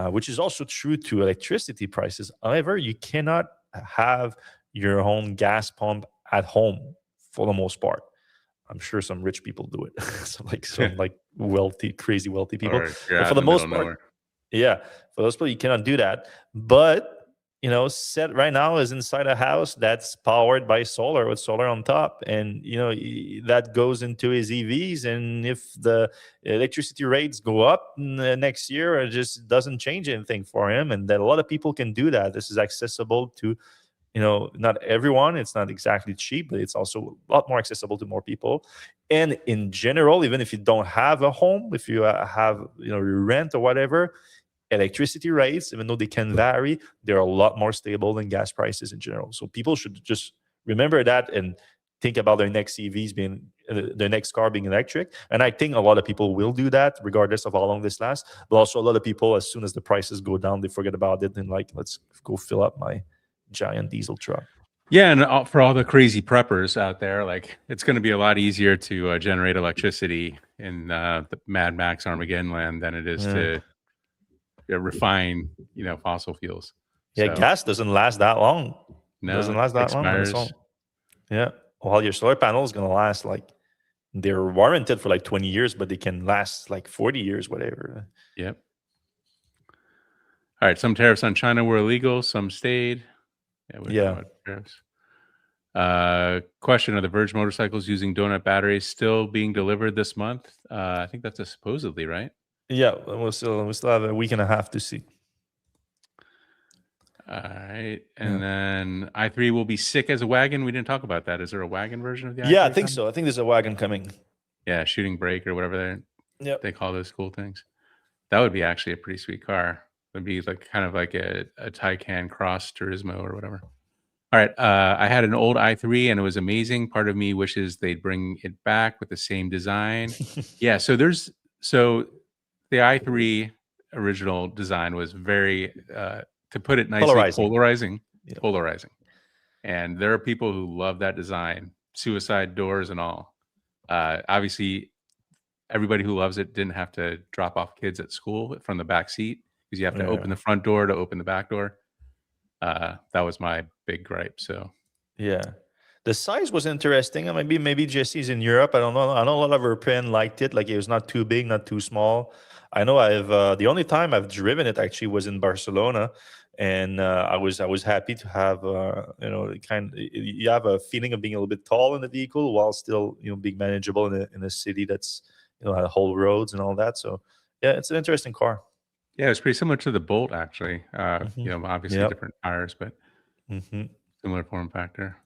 which is also true to electricity prices. However, you cannot have your own gas pump at home for the most part. I'm sure some rich people do it, some like wealthy, crazy wealthy people, Or you're but out for in the the middle most of part, nowhere. yeah, for those people, you cannot do that. But set right now is inside a house that's powered by solar with solar on top, and that goes into his EVs. And if the electricity rates go up next year, it just doesn't change anything for him. And that a lot of people can do that. This is accessible to not everyone. It's not exactly cheap, but it's also a lot more accessible to more people. And in general, even if you don't have a home, if you have you rent or whatever, electricity rates, even though they can vary, they're a lot more stable than gas prices in general. So people should just remember that and think about their next EVs being their next car being electric. And I think a lot of people will do that regardless of how long this lasts. But also a lot of people, as soon as the prices go down, they forget about it and like, let's go fill up my giant diesel truck. Yeah, and for all the crazy preppers out there, like, it's going to be a lot easier to generate electricity in the Mad Max Armageddon land than it is Yeah. to refine, fossil fuels. Yeah, So gas doesn't last that long. It no, doesn't it last that long on its expires. own. Yeah. While your solar panel is gonna last like they're warranted for like 20 years, but they can last like 40 years, whatever. Yep. All right. Some tariffs on China were illegal. Some stayed. Yeah, we're talking Yeah. about tariffs. Question: are the Verge motorcycles using donut batteries still being delivered this month? I think that's a supposedly, right? Yeah. We still have a week and a half to see. All right. Yeah. And then i3 will be sick as a wagon. We didn't talk about that. Is there a wagon version of the Yeah, I i3 think coming? so. I think there's a wagon coming. Yeah, shooting brake or whatever Yep. they call those cool things. That would be actually a pretty sweet car. It would be like kind of like a Taycan Cross Turismo or whatever. All right. I had an old i3 and it was amazing. Part of me wishes they'd bring it back with the same design. Yeah. So the i3 original design was very, to put it nicely, polarizing. Yep. Polarizing. And there are people who love that design, suicide doors and all. Obviously, everybody who loves it didn't have to drop off kids at school from the back seat because you have to open Yeah. the front door to open the back door. That was my big gripe. So Yeah. The size was interesting. Maybe Jesse's in Europe. I don't know. I know a lot of Europeans liked it. Like it was not too big, not too small. I know I've the only time I've driven it actually was in Barcelona, and I was happy to have you have a feeling of being a little bit tall in the vehicle while still being manageable in a city that's had whole roads and all that. So yeah, it's an interesting car. yeah, it's pretty similar to the Bolt actually. Obviously Yep. different tires, but hmm similar form factor.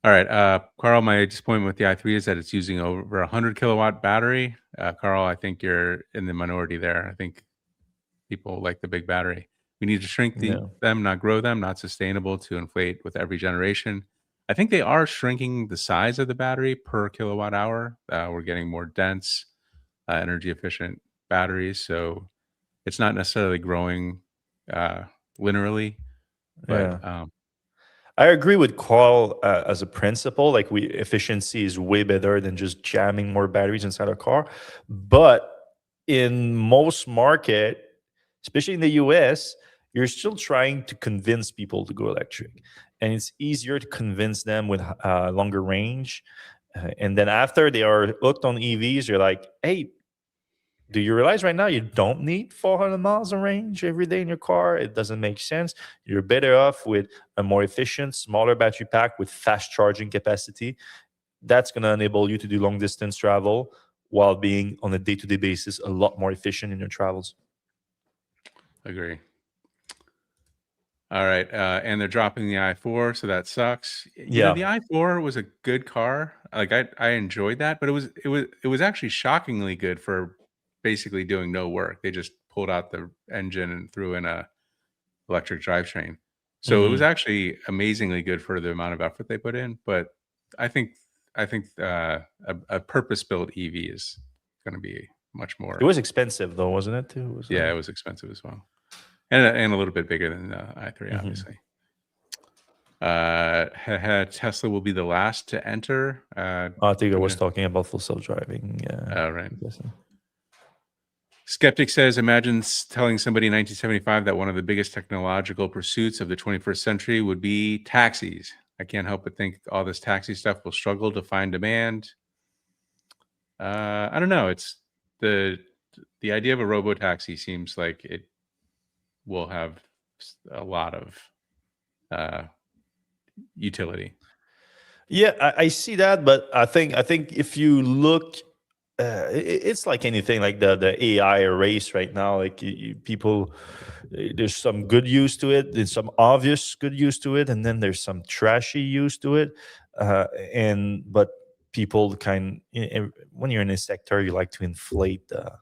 All right, Carl, my disappointment with the i3 is that it's using over 100 kilowatt battery. Carl, I think you're in the minority there. I think people like the big battery. We need to shrink Yeah. them, not grow them, not sustainable to inflate with every generation. I think they are shrinking the size of the battery per kilowatt hour. We're getting more dense, energy efficient batteries. So it's not necessarily growing linearly, but Yeah. I agree with Carl as a principle. Like efficiency is way better than just jamming more batteries inside a car. But in most market, especially in the US, you're still trying to convince people to go electric, and it's easier to convince them with longer range. And then after they are hooked on EVs, you're like, hey, do you realize right now you don't need 400 miles of range every day in your car? It doesn't make sense. You're better off with a more efficient, smaller battery pack with fast charging capacity. That's going to enable you to do long distance travel while being on a day to day basis a lot more efficient in your travels. agree. All right, and they're dropping the i4, so that sucks. Yeah. The i4 was a good car. Like I enjoyed that, but it was actually shockingly good for basically doing no work. They just pulled out the engine and threw in a electric drivetrain. So it was hmm actually amazingly good for the amount of effort they put in. But I think a purpose-built EV is going to be much It more. was expensive though, wasn't it? Too. It was, Yeah, it was expensive as well, and a little bit bigger than the i3, mhm. obviously. Tesla will be the last to enter. I think I was talking about full self driving. Yeah. Oh, right. I guess so. Skeptic says, imagine telling somebody in 1975 that one of the biggest technological pursuits of the 21st century would be taxis. I can't help but think all this taxi stuff will struggle to find demand. I don't know. It's the idea of a robo taxi seems like it will have a lot of utility. Yeah, I see that, but I think if you look, it's like anything, like the AI race right now. Like people, there's some good use to it, there's some obvious good use to it, and then there's some trashy use to it. And but people when you're in a sector, you like to inflate the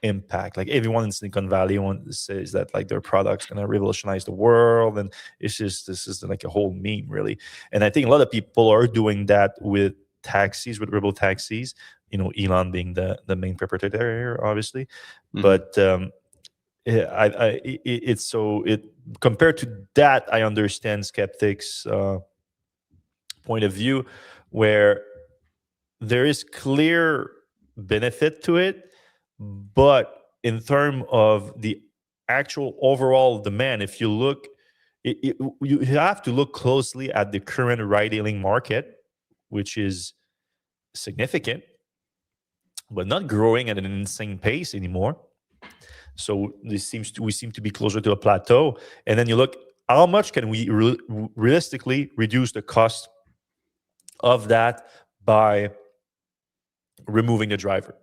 impact. Like everyone in Silicon Valley says that like their product's going to revolutionize the world, and this is like a whole meme, really. And I think a lot of people are doing that with taxis, with robo taxis. Elon being the main perpetrator here, obviously. Mhm. But it's so it compared to that, I understand skeptics' point of view, where there is clear benefit to it, but in terms of the actual overall demand, if you look, you have to look closely at the current ride-hailing market, which is significant, but not growing at an insane pace anymore. So we seem to be closer to a plateau. And then you look, how much can we realistically reduce the cost of that by removing the driver?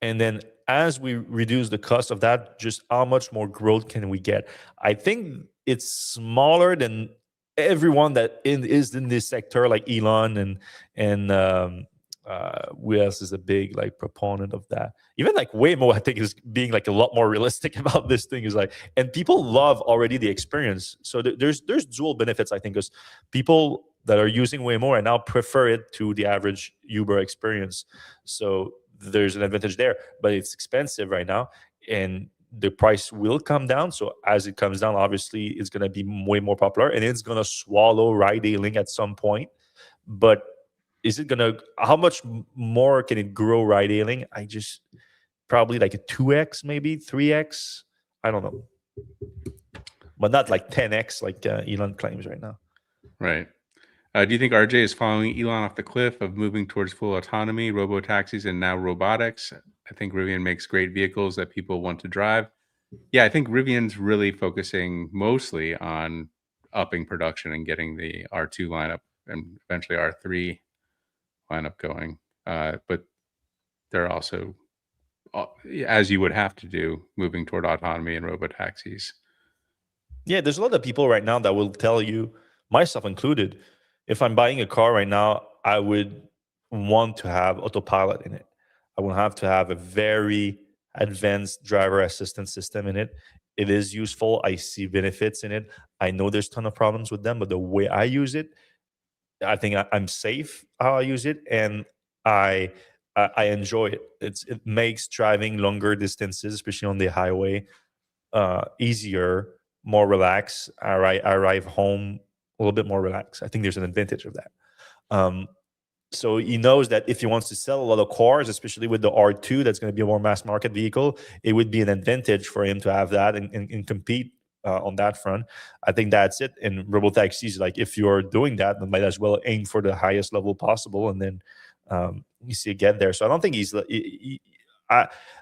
And then as we reduce the cost of that, just how much more growth can we get? I think it's smaller than everyone that is in this sector, like Elon and who else is a big like proponent of that? Even like Waymo, I think is being like a lot more realistic about this thing. Is like, and people love already the experience. So there's dual benefits, I think, because people that are using Waymo right now prefer it to the average Uber experience. So there's an advantage there, but it's expensive right now, and the price will come down. So as it comes down, obviously it's going to be way more popular, and it's going to swallow ride hailing at some point. But is it gonna? How much more can it grow ride hailing? I just probably like a 2x, maybe 3x. I don't know, but not like 10x like Elon claims right now. Right. Do you think RJ is following Elon off the cliff of moving towards full autonomy, robotaxis, and now robotics? I think Rivian makes great vehicles that people want to drive. Yeah, I think Rivian's really focusing mostly on upping production and getting the R2 lineup and eventually R3 lineup going. But they're also, as you would have to do, moving toward autonomy and robotaxis. Yeah, there's a lot of people right now that will tell you, myself included, if I'm buying a car right now, I would want to have autopilot in it. I would have to have a very advanced driver assistance system in it. It is useful. I see benefits in it. I know there's a ton of problems with them, but the way I use it, I think I'm safe how I use it, and I I enjoy it. It makes driving longer distances, especially on the highway, easier, more relaxed. I arrive home a little bit more relaxed. I think there's an advantage of that. Um, so he knows that if he wants to sell a lot of cars, especially with the R2, that's going to be a more mass market vehicle, it would be an advantage for him to have that and compete on that front. I think that's it. And robotaxis, like if you're doing that, then might as well aim for the highest level possible, and then you see it get there. So I don't think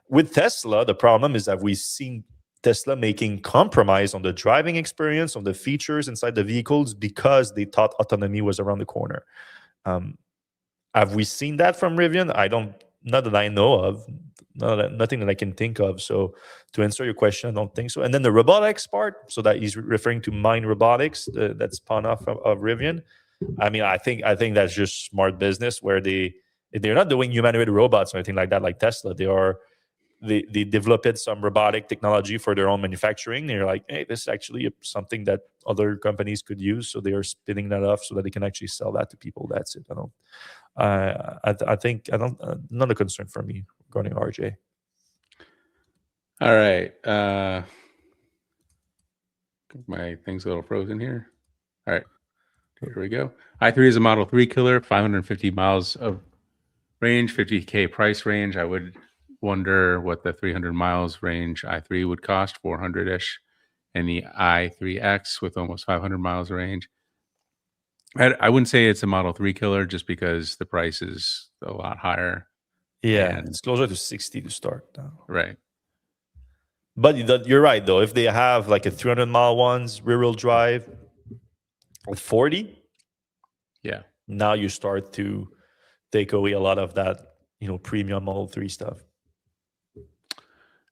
with Tesla. The problem is that we've seen Tesla making compromise on the driving experience, on the features inside the vehicles because they thought autonomy was around the corner. Um, have we seen that from Rivian? I don't, not that I know of, nothing that I can think of. So to answer your question, I don't think so. And then the robotics part, so that he's referring to Mind Robotics, that spun off of Rivian. I mean, I think that's just smart business where they're not doing humanoid robots or anything like that, like Tesla. They developed some robotic technology for their own manufacturing. They're like, hey, this is actually something that other companies could use. So they are spinning that off so that they can actually sell that to people. That's it. I think not a concern for me regarding RJ. All right. My thing's a little frozen here. All right. Here we go. i3 is a Model 3 killer, 550 miles of range, 50K price range. I would wonder what the 300 miles range i3 would cost, 400-ish. And the i3X with almost 500 miles of range. I wouldn't say it's a Model 3 killer just because the price is a lot higher. Yeah, And it's closer to 60 to start now. right. But you're right, though. If they have like a 300-mile ones, rear-wheel drive with 40, Yeah. now you start to take away a lot of that, premium Model 3 stuff.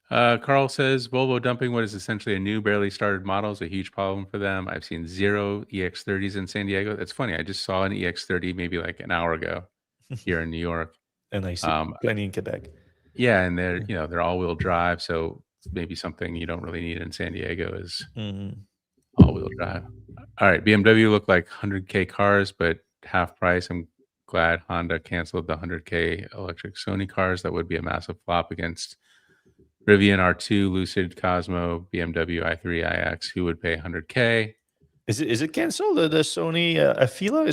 Carl says Volvo dumping what is essentially a new, barely started model is a huge problem for them. I've seen 0 EX30s in San Diego. That's funny. I just saw an EX30 maybe like an hour ago here in New York. And I see plenty in Quebec. Yeah, and they're all-wheel drive, so maybe something you don't really need in San Diego is all-wheel drive. All right, BMW look like 100K cars, but half price. I'm glad Honda canceled the 100K electric Sony cars. That would be a massive flop against Rivian R2, Lucid, Cosmo, BMW i3, iX. Who would pay 100K? Is it canceled? The Sony Afila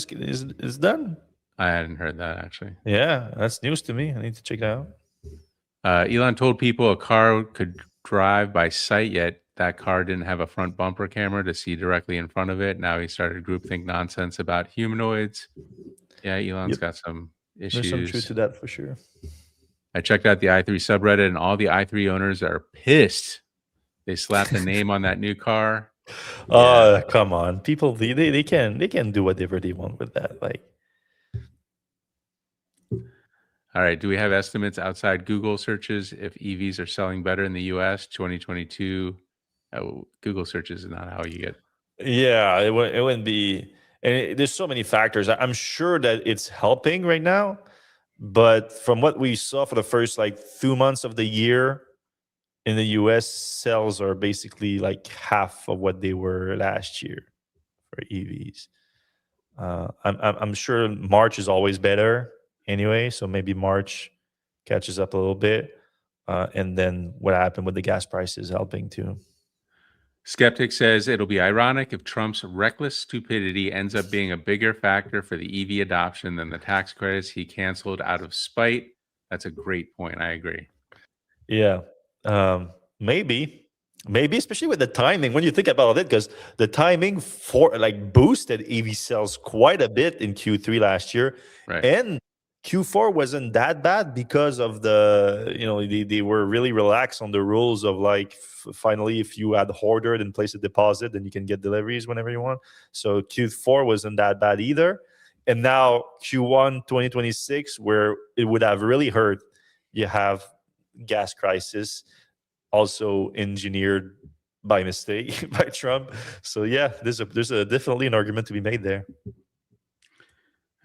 is done? I hadn't heard that actually. Yeah, that's news to me. I need to check that out. Elon told people a car could drive by sight, yet that car didn't have a front bumper camera to see directly in front of it. Now he started groupthink nonsense about humanoids. Yeah, Elon's got some issues. There's some truth to that for sure. I checked out the i3 subreddit, and all the i3 owners are pissed. They slapped the name on that new car. Oh, come on. People, they can do whatever they want with that. Like, all right. Do we have estimates outside Google searches if EVs are selling better in the US 2022? Google searches is not how you get. Yeah, it wouldn't be. And there's so many factors. I'm sure that it's helping right now, but from what we saw for the first like 2 months of the year in the US, sales are basically like half of what they were last year for EVs. I'm sure March is always better anyway, so maybe March catches up a little bit, and then what happened with the gas prices helping too. Skeptic says it'll be ironic if Trump's reckless stupidity ends up being a bigger factor for the EV adoption than the tax credits he canceled out of spite. That's a great point. I agree. Yeah, maybe, especially with the timing. When you think about it, because the timing for like boosted EV sales quite a bit in Q3 last year, Right. and Q4 wasn't that bad because of the they were really relaxed on the rules of like finally if you had ordered and placed a deposit, then you can get deliveries whenever you want. So Q4 wasn't that bad either, and now Q1 2026, where it would have really hurt. You have gas crisis, also engineered by mistake by Trump. So yeah, there's a definitely an argument to be made there.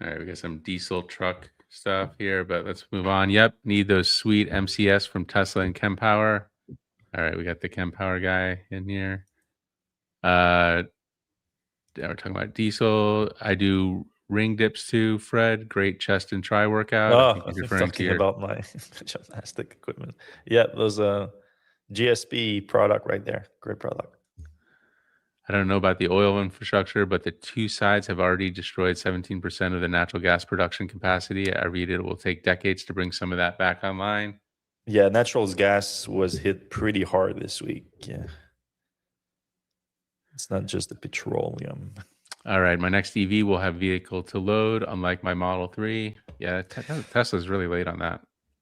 All right, we got some diesel truck stuff here, but let's move on. Yep, need those sweet MCS from Tesla and Kempower. All right, we got the Kempower guy in here. We're talking about diesel. I do ring dips too, Fred. Great chest and tri workout. I think Oh, he's I'm referring to talking your about my gymnastic equipment. Yeah, those GSP product right there. Great product. I don't know about the oil infrastructure, but the two sides have already destroyed 17% of the natural gas production capacity. I read it will take decades to bring some of that back online. Yeah, natural gas was hit pretty hard this week. Yeah. It's not just the petroleum. All right, my next EV will have vehicle to load, unlike my Model 3. Yeah, Tesla's really late on that.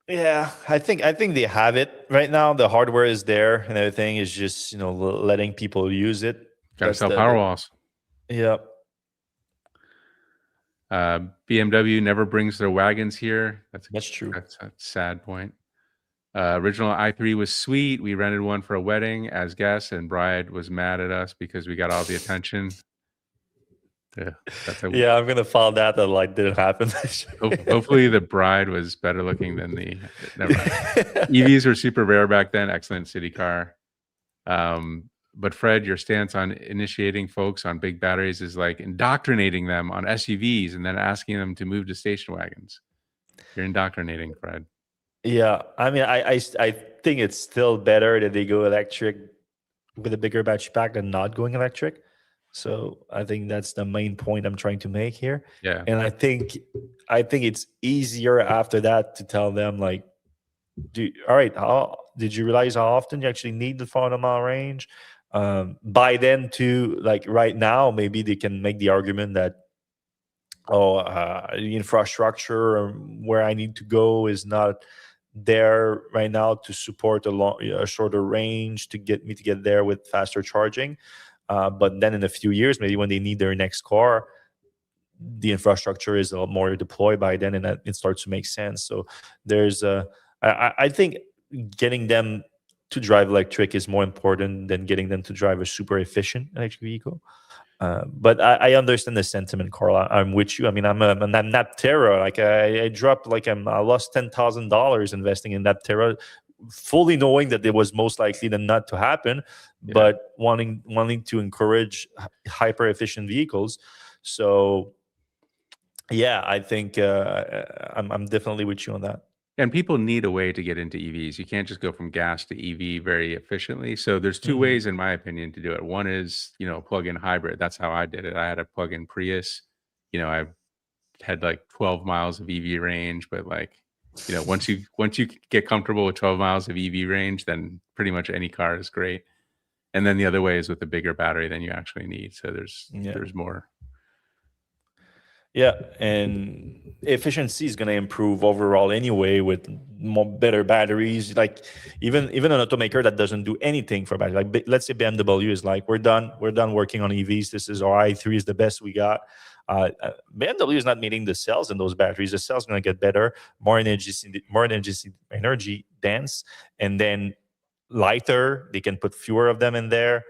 Yeah, I think they have it right now. The hardware is there, and everything is just letting people use it. Got to That's sell Powerwalls. Yeah. BMW never brings their wagons here. That's true. That's a sad point. Original i3 was sweet. We rented one for a wedding as guests, and bride was mad at us because we got all the attention. Yeah, I'm gonna file that like didn't happen. Hopefully the bride was better looking than the never mind. EVs were super rare back then. Excellent city car. But Fred, your stance on initiating folks on big batteries is like indoctrinating them on SUVs and then asking them to move to station wagons. You're indoctrinating, Fred. Yeah, I mean, I think it's still better that they go electric with a bigger battery pack than not going electric. So I think that's the main point I'm trying to make here. Yeah. And I think it's easier after that to tell them like, all right, did you realize how often you actually need the 400-mile range? By then, too, like right now, maybe they can make the argument that the infrastructure where I need to go is not there right now to support a shorter range to get there with faster charging. But then in a few years, maybe when they need their next car, the infrastructure is a lot more deployed by then, and it starts to make sense. So there's I think getting them to drive electric is more important than getting them to drive a super efficient electric vehicle. But I understand the sentiment, Carl. I'm with you. I mean, I'm Naptera. Like I dropped, like I lost $10,000 investing in Naptera, fully knowing that it was most likely than not to happen, but wanting to encourage hyper efficient vehicles. So, yeah, I think I'm definitely with you on that. And people need a way to get into EVs. You can't just go from gas to EV very efficiently. So there's two ways, in my opinion, to do it. One is, plug-in hybrid. That's how I did it. I had a plug-in Prius. I had like 12 miles of EV range, but like, once you get comfortable with 12 miles of EV range, then pretty much any car is great. And then the other way is with a bigger battery than you actually need. So there's more. Yeah, and efficiency is going to improve overall anyway with better batteries. Like even an automaker that doesn't do anything for battery, like let's say BMW is like, we're done working on EVs. This is our i3 is the best we got. BMW is not meeting the cells in those batteries. The cells going to get better, more energy dense, and then lighter. They can put fewer of them in there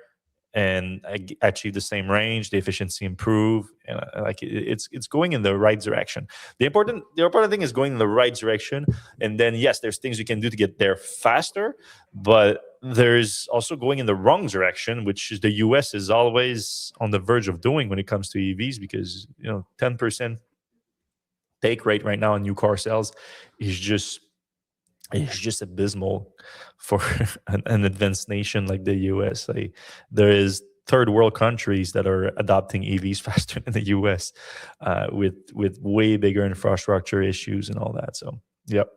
and achieve the same range. The efficiency improve, and like it's going in the right direction. The important thing is going in the right direction, and then yes, there's things you can do to get there faster, but there's also going in the wrong direction, which is the US is always on the verge of doing when it comes to EVs, because 10% take rate right now on new car sales is just is just abysmal for an advanced nation like the US. Like, there is third world countries that are adopting EVs faster than the US, with way bigger infrastructure issues and all that. So, yep.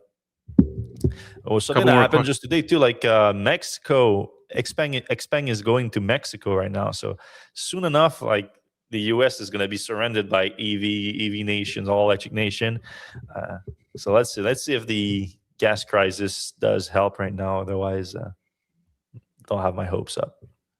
Oh, something Couple that more. happened just today too, like Mexico, Xpeng is going to Mexico right now. So soon enough, like the US is going to be surrounded by EV nations, all electric nation. So let's see if the gas crisis does help right now. Otherwise, don't have my hopes up.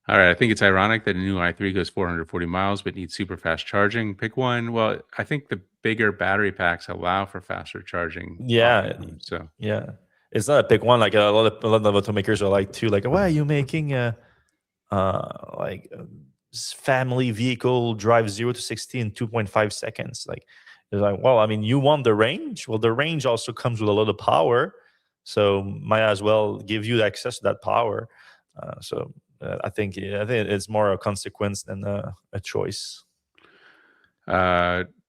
All right. I think it's ironic that a new i3 goes 440 miles but needs super fast charging. Pick one. Well, I think the bigger battery packs allow for faster charging Yeah, oftentimes. So yeah. It's not a big one. Like a lot of automakers are like too. Like, why are you making like family vehicle drive 0 to 60 in 2.5 seconds? Like, it's like, well, I mean, you want the range. Well, the range also comes with a lot of power, so might as well give you access to that power. I think it's more a consequence than a choice.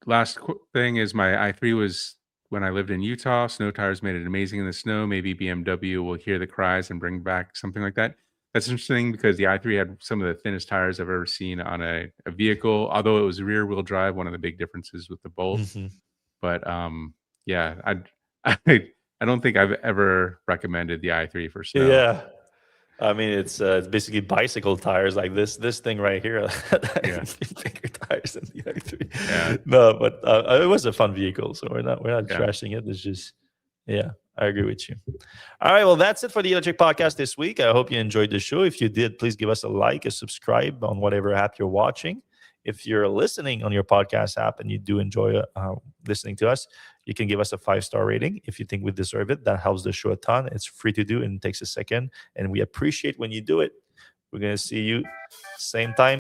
last thing is my i3 was when I lived in Utah. Snow tires made it amazing in the snow. Maybe BMW will hear the cries and bring back something like that. That's interesting because the i3 had some of the thinnest tires I've ever seen on a vehicle, although it was rear wheel drive, one of the big differences with the Bolt. Mhm. But yeah, I don't think I've ever recommended the i3 for snow. Yeah. I mean, it's basically bicycle tires, like this thing right here. Yeah. Bigger tires than the i3. Yeah. No, but it was a fun vehicle, so we're not Yeah. trashing it. It's just, yeah, I agree with you. All right, well, that's it for the Electrek podcast this week. I hope you enjoyed the show. If you did, please give us a like, a subscribe on whatever app you're watching. If you're listening on your podcast app and you do enjoy listening to us, you can give us a 5-star rating if you think we deserve it. That helps the show a ton. It's free to do and it takes a second, and we appreciate when you do it. We're going to see you same time